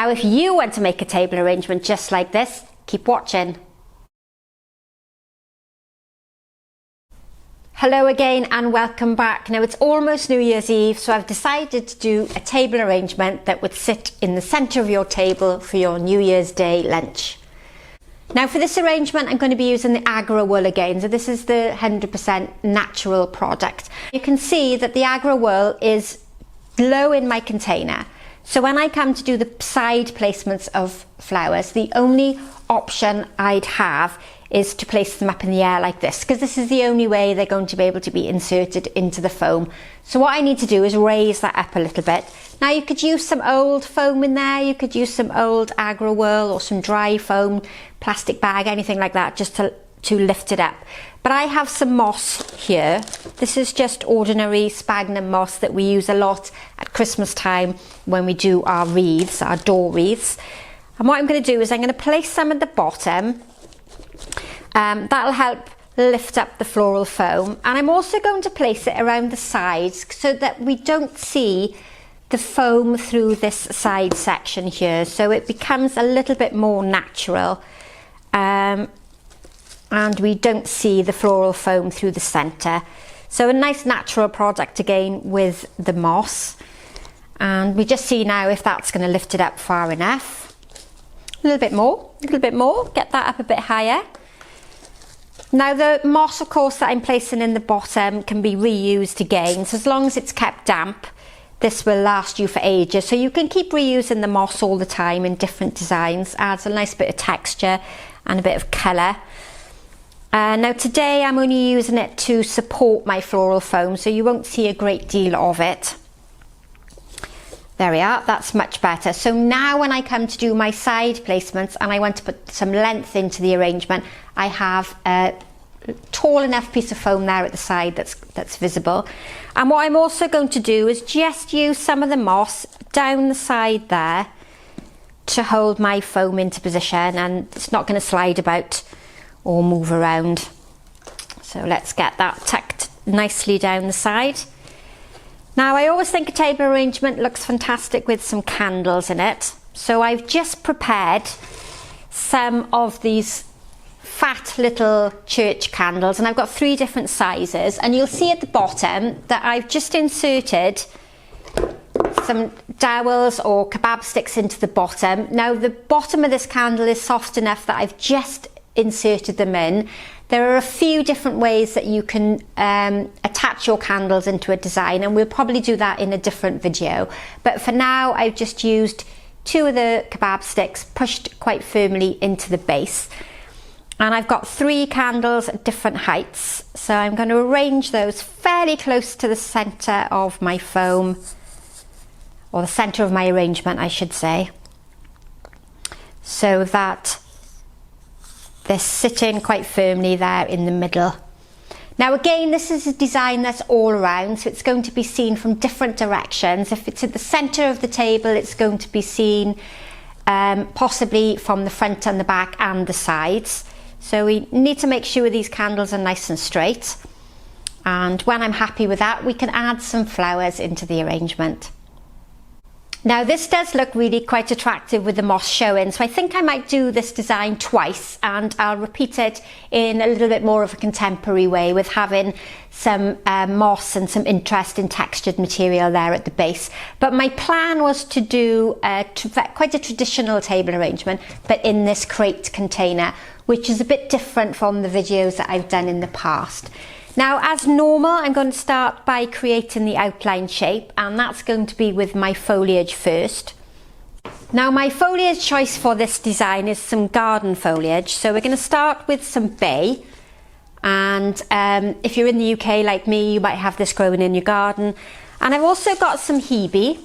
Now if you want to make a table arrangement just like this, keep watching. Hello again and welcome back. Now it's almost New Year's Eve, so I've decided to do a table arrangement that would sit in the centre of your table for your New Year's Day lunch. Now for this arrangement I'm going to be using the Agra wool again, so this is the 100% natural product. You can see that the Agra wool is low in my container, so when I come to do the side placements of flowers, the only option I'd have is to place them up in the air like this, because this is the only way they're going to be able to be inserted into the foam. So what I need to do is raise that up a little bit. Now you could use some old foam in there, you could use some old Agra wool or some dry foam, plastic bag, anything like that, just to lift it up. But I have some moss here. This is just ordinary sphagnum moss that we use a lot at Christmas time when we do our wreaths, our door wreaths. And what I'm going to do is I'm going to place some at the bottom. That'll help lift up the floral foam, and I'm also going to place it around the sides so that we don't see the foam through this side section here, so it becomes a little bit more natural, and we don't see the floral foam through the centre. So a nice natural product again with the moss, and we just see now if that's going to lift it up far enough. A little bit more, get that up a bit higher. Now the moss, of course, that I'm placing in the bottom can be reused again, so as long as it's kept damp, this will last you for ages. So you can keep reusing the moss all the time in different designs, adds a nice bit of texture and a bit of colour. Now today I'm only using it to support my floral foam, so you won't see a great deal of it. There we are, that's much better. So now when I come to do my side placements and I want to put some length into the arrangement, I have a tall enough piece of foam there at the side that's visible. And what I'm also going to do is just use some of the moss down the side there to hold my foam into position, and it's not going to slide about or move around. So let's get that tucked nicely down the side. Now I always think a table arrangement looks fantastic with some candles in it, so I've just prepared some of these fat little church candles, and I've got 3 different sizes, and you'll see at the bottom that I've just inserted some dowels or kebab sticks into the bottom. Now the bottom of this candle is soft enough that I've just inserted them in. There are a few different ways that you can attach your candles into a design, and we'll probably do that in a different video. But for now, I've just used 2 of the kebab sticks pushed quite firmly into the base. And I've got 3 candles at different heights. So I'm going to arrange those fairly close to the centre of my foam, or the centre of my arrangement, I should say, so that they're sitting quite firmly there in the middle. Now again, this is a design that's all around, so it's going to be seen from different directions. If it's at the centre of the table, it's going to be seen possibly from the front and the back and the sides. So we need to make sure these candles are nice and straight. And when I'm happy with that, we can add some flowers into the arrangement. Now this does look really quite attractive with the moss showing, so I think I might do this design twice, and I'll repeat it in a little bit more of a contemporary way with having some moss and some interesting textured material there at the base. But my plan was to do quite a traditional table arrangement, but in this crate container, which is a bit different from the videos that I've done in the past. Now, as normal, I'm going to start by creating the outline shape, and that's going to be with my foliage first. Now, my foliage choice for this design is some garden foliage. So we're going to start with some bay, and if you're in the UK like me, you might have this growing in your garden. And I've also got some hebe,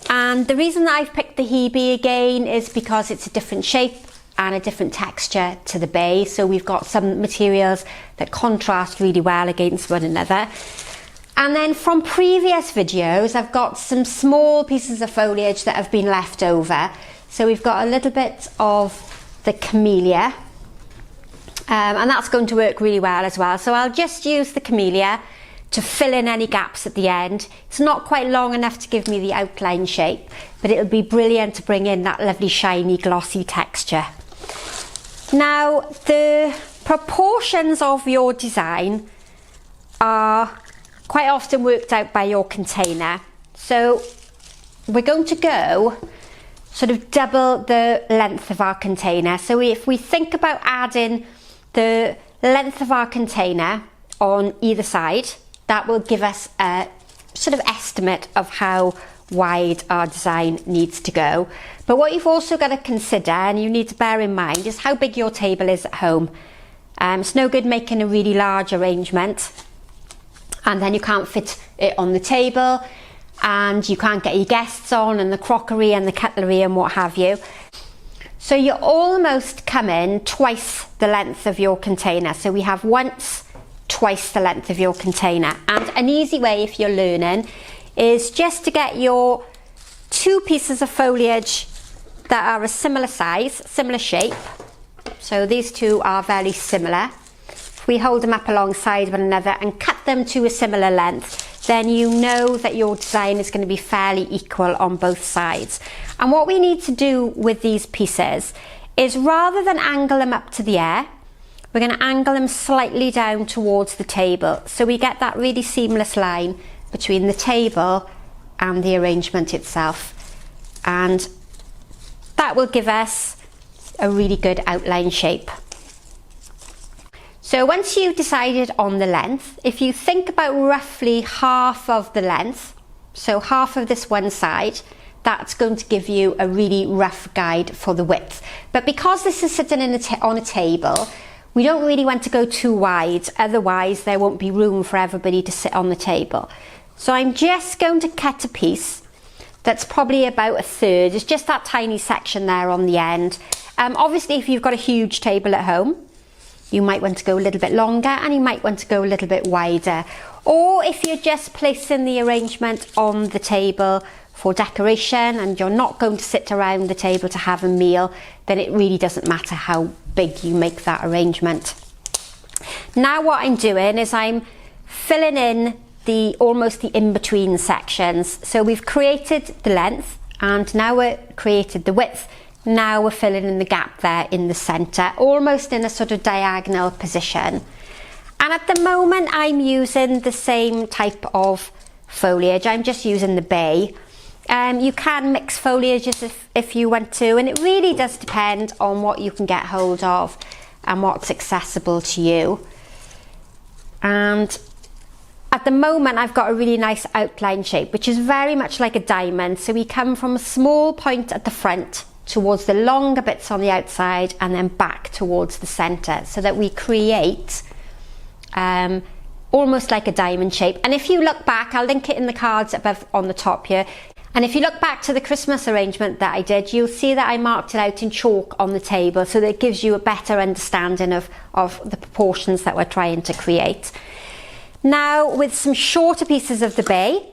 and the reason that I've picked the hebe again is because it's a different shape and a different texture to the bay, so we've got some materials that contrast really well against one another. And then from previous videos, I've got some small pieces of foliage that have been left over. So we've got a little bit of the camellia, and that's going to work really well as well. So I'll just use the camellia to fill in any gaps at the end. It's not quite long enough to give me the outline shape, but it'll be brilliant to bring in that lovely shiny glossy texture. Now, the proportions of your design are quite often worked out by your container. So we're going to go sort of double the length of our container. So if we think about adding the length of our container on either side, that will give us a sort of estimate of how wide our design needs to go. But what you've also got to consider, and you need to bear in mind, is how big your table is at home. It's no good making a really large arrangement and then you can't fit it on the table, and you can't get your guests on, and the crockery and the cutlery and what have you. So you almost come in twice the length of your container. So we have once, twice the length of your container. And an easy way, if you're learning, is just to get your two pieces of foliage that are a similar size, similar shape. So these two are very similar. If we hold them up alongside one another and cut them to a similar length, then you know that your design is going to be fairly equal on both sides. And what we need to do with these pieces is, rather than angle them up to the air, we're going to angle them slightly down towards the table, so we get that really seamless line between the table and the arrangement itself. And that will give us a really good outline shape. So once you've decided on the length, if you think about roughly half of the length, so half of this one side, that's going to give you a really rough guide for the width. But because this is sitting on a table, we don't really want to go too wide, otherwise there won't be room for everybody to sit on the table. So I'm just going to cut a piece that's probably about a third. It's just that tiny section there on the end. Obviously, if you've got a huge table at home, you might want to go a little bit longer, and you might want to go a little bit wider. Or if you're just placing the arrangement on the table for decoration and you're not going to sit around the table to have a meal, then it really doesn't matter how big you make that arrangement. Now what I'm doing is I'm filling in almost the in-between sections. So we've created the length, and now we've created the width. Now we're filling in the gap there in the centre, almost in a sort of diagonal position. And at the moment I'm using the same type of foliage. I'm just using the bay. You can mix foliages if you want to, and it really does depend on what you can get hold of and what's accessible to you. And at the moment I've got a really nice outline shape, which is very much like a diamond. So we come from a small point at the front towards the longer bits on the outside, and then back towards the centre, so that we create almost like a diamond shape. And if you look back, I'll link it in the cards above on the top here, and if you look back to the Christmas arrangement that I did, you'll see that I marked it out in chalk on the table, so that it gives you a better understanding of the proportions that we're trying to create. Now, with some shorter pieces of the bay,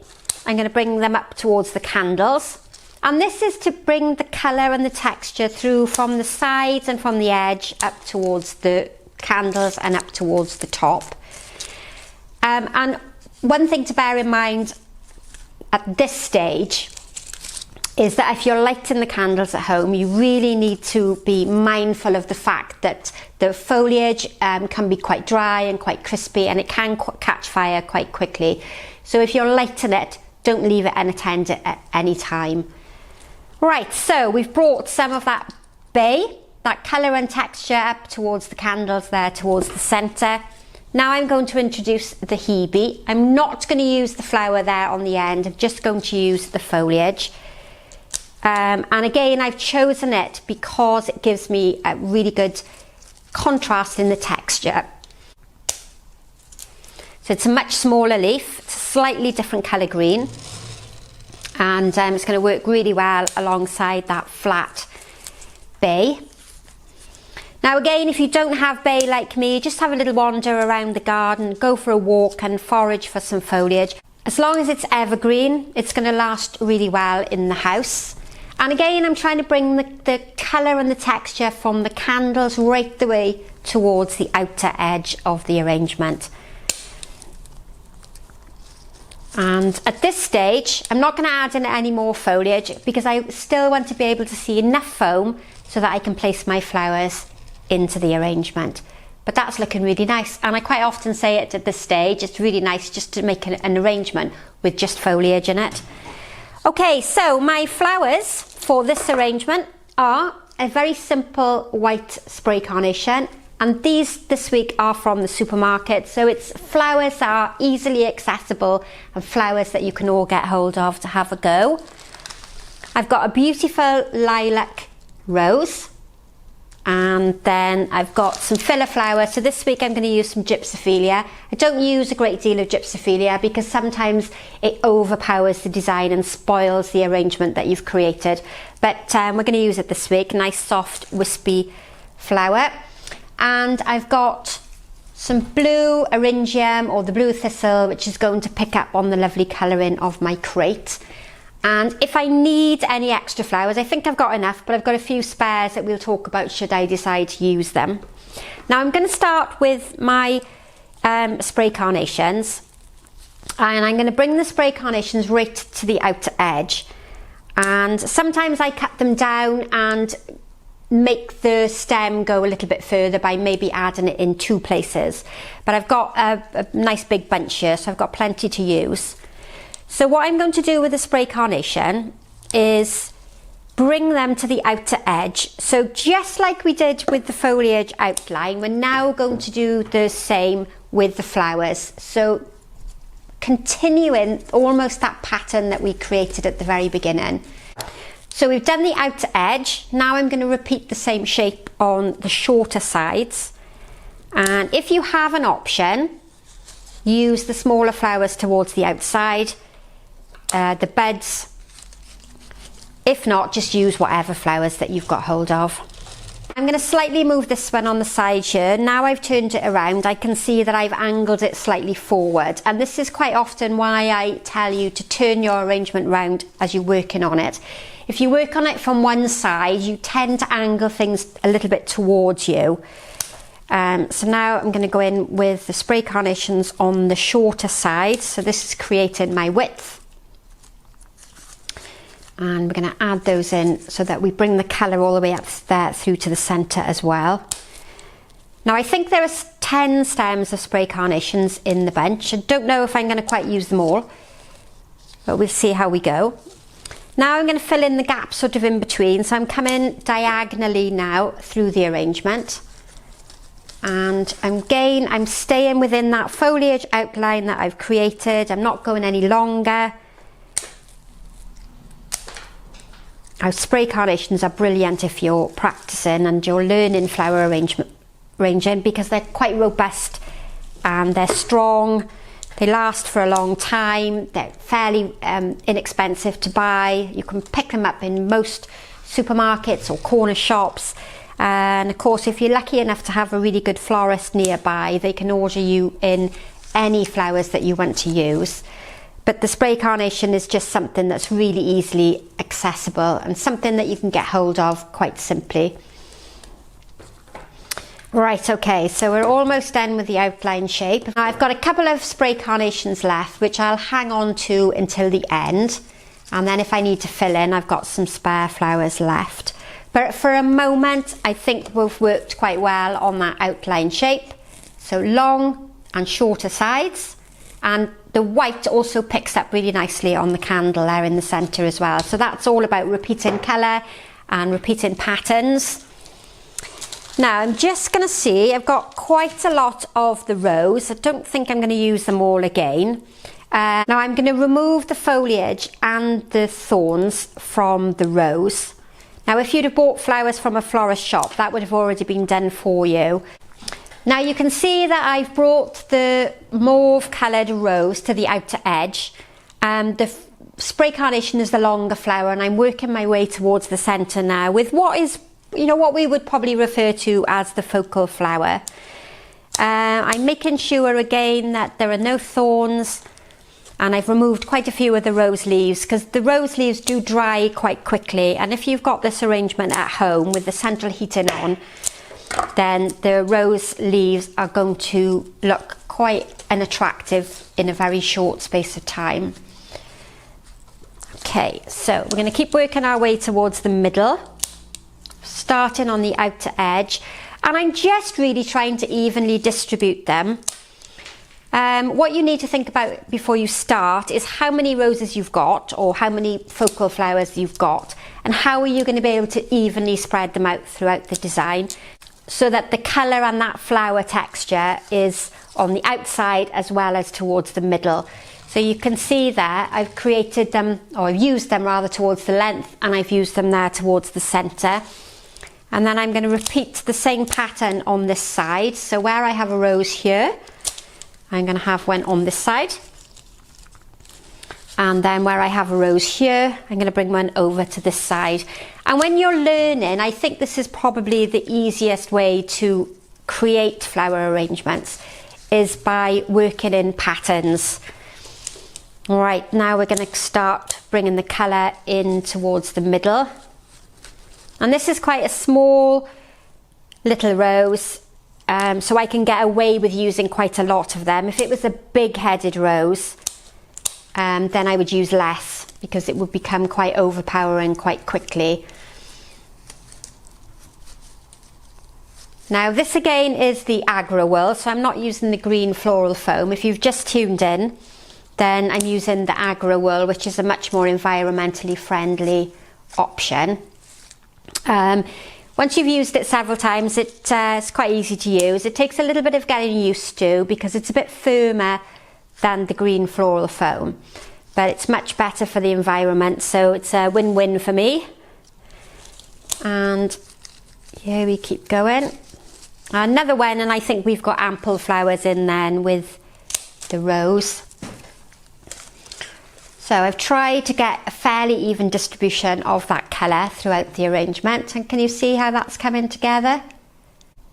I'm going to bring them up towards the candles. And this is to bring the colour and the texture through from the sides and from the edge up towards the candles and up towards the top. And one thing to bear in mind at this stage is that if you're lighting the candles at home, you really need to be mindful of the fact that the foliage can be quite dry and quite crispy, and it can catch fire quite quickly. So if you're lighting it, don't leave it unattended at any time. Right, so we've brought some of that bay, that colour and texture up towards the candles there, towards the centre. Now I'm going to introduce the hebe. I'm not going to use the flower there on the end, I'm just going to use the foliage. And again, I've chosen it because it gives me a really good contrast in the texture. So it's a much smaller leaf, it's a slightly different colour green. And it's going to work really well alongside that flat bay. Now again, if you don't have bay like me, just have a little wander around the garden, go for a walk and forage for some foliage. As long as it's evergreen, it's going to last really well in the house. And again, I'm trying to bring the colour and the texture from the candles right the way towards the outer edge of the arrangement. And at this stage, I'm not going to add in any more foliage because I still want to be able to see enough foam so that I can place my flowers into the arrangement. But that's looking really nice, and I quite often say it at this stage, it's really nice just to make an arrangement with just foliage in it. Okay, so my flowers for this arrangement are a very simple white spray carnation, and these this week are from the supermarket, so it's flowers that are easily accessible and flowers that you can all get hold of to have a go. I've got a beautiful lilac rose, and then I've got some filler flowers. So this week I'm going to use some gypsophilia. I don't use a great deal of gypsophilia because sometimes it overpowers the design and spoils the arrangement that you've created. But we're going to use it this week. Nice soft wispy flower. And I've got some blue eryngium or the blue thistle, which is going to pick up on the lovely colouring of my crate. And if I need any extra flowers, I think I've got enough, but I've got a few spares that we'll talk about should I decide to use them. Now I'm going to start with my spray carnations, and I'm going to bring the spray carnations right to the outer edge. And sometimes I cut them down and make the stem go a little bit further by maybe adding it in two places. But I've got a nice big bunch here, so I've got plenty to use. So what I'm going to do with the spray carnation is bring them to the outer edge. So just like we did with the foliage outline, we're now going to do the same with the flowers. So continuing almost that pattern that we created at the very beginning. So we've done the outer edge. Now I'm going to repeat the same shape on the shorter sides. And if you have an option, use the smaller flowers towards the outside. The buds, if not, just use whatever flowers that you've got hold of. I'm going to slightly move this one on the side here. Now I've turned it around, I can see that I've angled it slightly forward, and this is quite often why I tell you to turn your arrangement round as you're working on it. If you work on it from one side, you tend to angle things a little bit towards you. So now I'm going to go in with the spray carnations on the shorter side. So this is creating my width. And we're going to add those in so that we bring the colour all the way up there through to the centre as well. Now I think there are 10 stems of spray carnations in the bunch. I don't know if I'm going to quite use them all, but we'll see how we go. Now I'm going to fill in the gaps sort of in between. So I'm coming diagonally now through the arrangement. And again, I'm staying within that foliage outline that I've created. I'm not going any longer. Our spray carnations are brilliant if you're practicing and you're learning flower arranging because they're quite robust and they're strong. They last for a long time. They're fairly inexpensive to buy. You can pick them up in most supermarkets or corner shops. And of course, if you're lucky enough to have a really good florist nearby, they can order you in any flowers that you want to use. But the spray carnation is just something that's really easily accessible and something that you can get hold of quite simply. Right, okay, so we're almost done with the outline shape. Now I've got a couple of spray carnations left, which I'll hang on to until the end. And then if I need to fill in, I've got some spare flowers left. But for a moment, I think we've worked quite well on that outline shape. So long and shorter sides. And the white also picks up really nicely on the candle there in the centre as well. So that's all about repeating colour and repeating patterns. Now I'm just going to see, I've got quite a lot of the rose. I don't think I'm going to use them all again. Now I'm going to remove the foliage and the thorns from the rose. Now if you'd have bought flowers from a florist shop, that would have already been done for you. Now you can see that I've brought the mauve coloured rose to the outer edge. The spray carnation is the longer flower, and I'm working my way towards the centre now with what is, what we would probably refer to as the focal flower. I'm making sure again that there are no thorns, and I've removed quite a few of the rose leaves because the rose leaves do dry quite quickly, and if you've got this arrangement at home with the central heating on, then the rose leaves are going to look quite and attractive in a very short space of time. Okay, so we're going to keep working our way towards the middle, starting on the outer edge, and I'm just really trying to evenly distribute them. What you need to think about before you start is how many roses you've got, or how many focal flowers you've got, and how are you going to be able to evenly spread them out throughout the design so that the colour and that flower texture is on the outside as well as towards the middle. So you can see there I've created them, or I've used them rather, towards the length, and I've used them there towards the centre. And then I'm going to repeat the same pattern on this side. So where I have a rose here, I'm going to have one on this side, and then where I have a rose here, I'm going to bring one over to this side. And when you're learning, I think this is probably the easiest way to create flower arrangements, is by working in patterns. All right, now we're going to start bringing the colour in towards the middle, and this is quite a small little rose. So I can get away with using quite a lot of them. If it was a big-headed rose, then I would use less, because it would become quite overpowering quite quickly. Now this again is the Agra wool, so I'm not using the green floral foam. If you've just tuned in, then I'm using the Agra wool, which is a much more environmentally friendly option. Once you've used it several times, it's quite easy to use. It takes a little bit of getting used to, because it's a bit firmer than the green floral foam, but it's much better for the environment, so it's a win-win for me. And here we keep going. Another one, and I think we've got ample flowers in then with the rose. So I've tried to get a fairly even distribution of that colour throughout the arrangement, and can you see how that's coming together?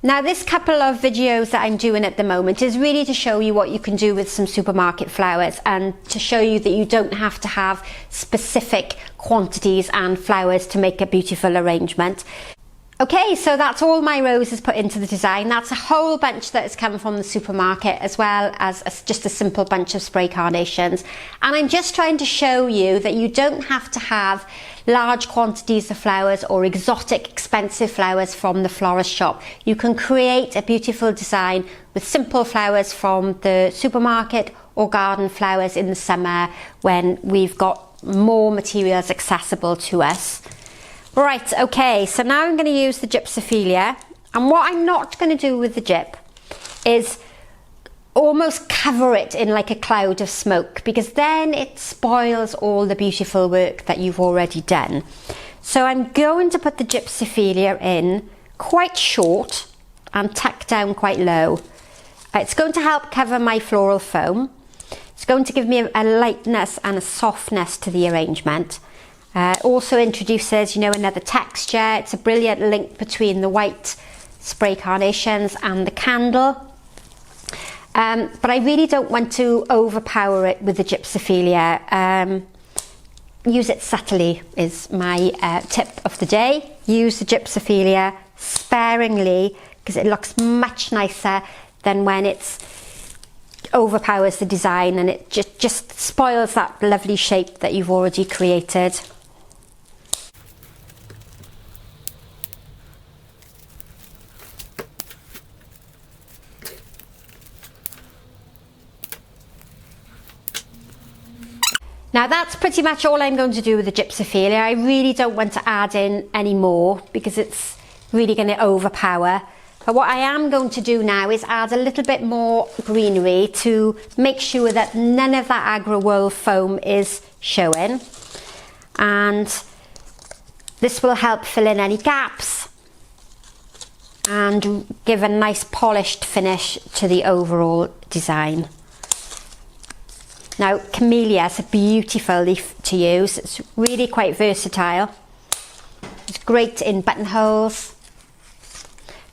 Now this couple of videos that I'm doing at the moment is really to show you what you can do with some supermarket flowers, and to show you that you don't have to have specific quantities and flowers to make a beautiful arrangement. Okay, so that's all my roses put into the design. That's a whole bunch that has come from the supermarket, as well as just a simple bunch of spray carnations. And I'm just trying to show you that you don't have to have large quantities of flowers or exotic, expensive flowers from the florist shop. You can create a beautiful design with simple flowers from the supermarket, or garden flowers in the summer when we've got more materials accessible to us. Right, okay, so now I'm going to use the gypsophilia, and what I'm not going to do with the gyp is almost cover it in like a cloud of smoke, because then it spoils all the beautiful work that you've already done. So I'm going to put the gypsophilia in quite short and tuck down quite low. It's going to help cover my floral foam. It's going to give me a lightness and a softness to the arrangement. Also introduces, another texture. It's a brilliant link between the white spray carnations and the candle. But I really don't want to overpower it with the gypsophilia. Use it subtly is my tip of the day. Use the gypsophilia sparingly, because it looks much nicer than when it's overpowers the design, and it just spoils that lovely shape that you've already created. Now that's pretty much all I'm going to do with the gypsophilia. I really don't want to add in any more, because it's really going to overpower. But what I am going to do now is add a little bit more greenery to make sure that none of that Agra wool foam is showing. And this will help fill in any gaps and give a nice polished finish to the overall design. Now, camellia is a beautiful leaf to use. It's really quite versatile. It's great in buttonholes,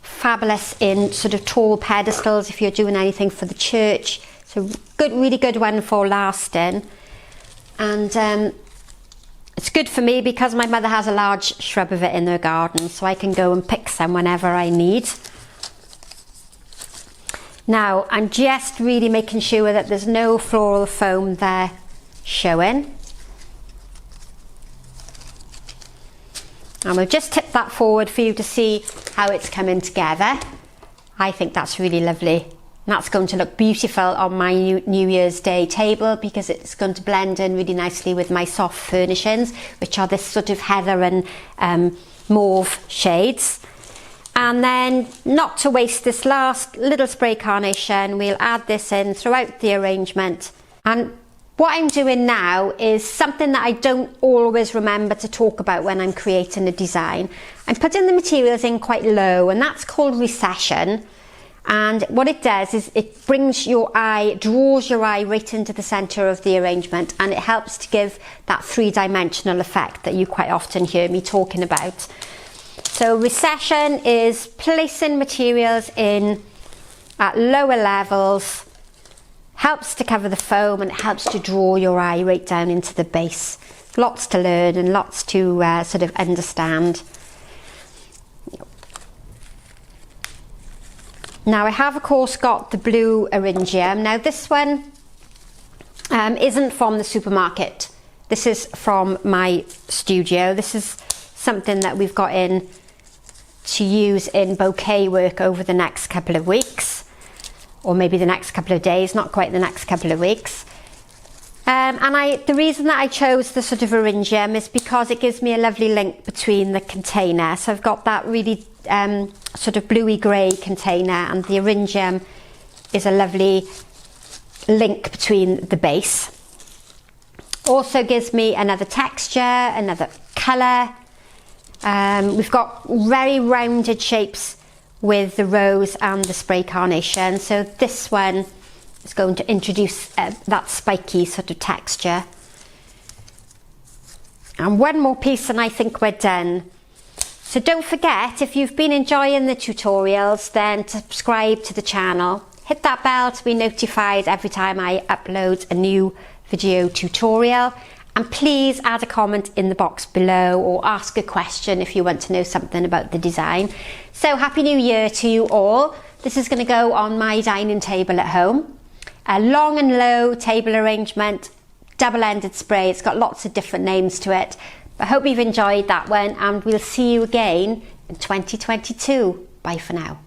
fabulous in sort of tall pedestals if you're doing anything for the church. It's a good, really good one for lasting. And it's good for me because my mother has a large shrub of it in her garden, so I can go and pick some whenever I need. Now I'm just really making sure that there's no floral foam there showing. And we'll just tip that forward for you to see how it's coming together. I think that's really lovely. And that's going to look beautiful on my New Year's Day table because it's going to blend in really nicely with my soft furnishings, which are this sort of heather and mauve shades. And then, not to waste this last little spray carnation, we'll add this in throughout the arrangement. And what I'm doing now is something that I don't always remember to talk about when I'm creating a design. I'm putting the materials in quite low, and that's called recession. And what it does is it brings your eye, draws your eye right into the centre of the arrangement, and it helps to give that three-dimensional effect that you quite often hear me talking about. So recession is placing materials in at lower levels, helps to cover the foam, and it helps to draw your eye right down into the base. Lots to learn and lots to sort of understand. Now I have of course got the blue eryngium. Now this one isn't from the supermarket. This is from my studio. This is something that we've got in to use in bouquet work over the next couple of weeks, or maybe the next couple of days, not quite the next couple of weeks. The reason that I chose the sort of eryngium is because it gives me a lovely link between the container. So I've got that really sort of bluey grey container, and the eryngium is a lovely link between the base. Also gives me another texture, another colour. We've got very rounded shapes with the rose and the spray carnation, so this one is going to introduce that spiky sort of texture. And one more piece and I think we're done. So don't forget, if you've been enjoying the tutorials, then subscribe to the channel. Hit that bell to be notified every time I upload a new video tutorial. And please add a comment in the box below or ask a question if you want to know something about the design. So Happy New Year to you all. This is going to go on my dining table at home. A long and low table arrangement, double-ended spray. It's got lots of different names to it. I hope you've enjoyed that one, and we'll see you again in 2022. Bye for now.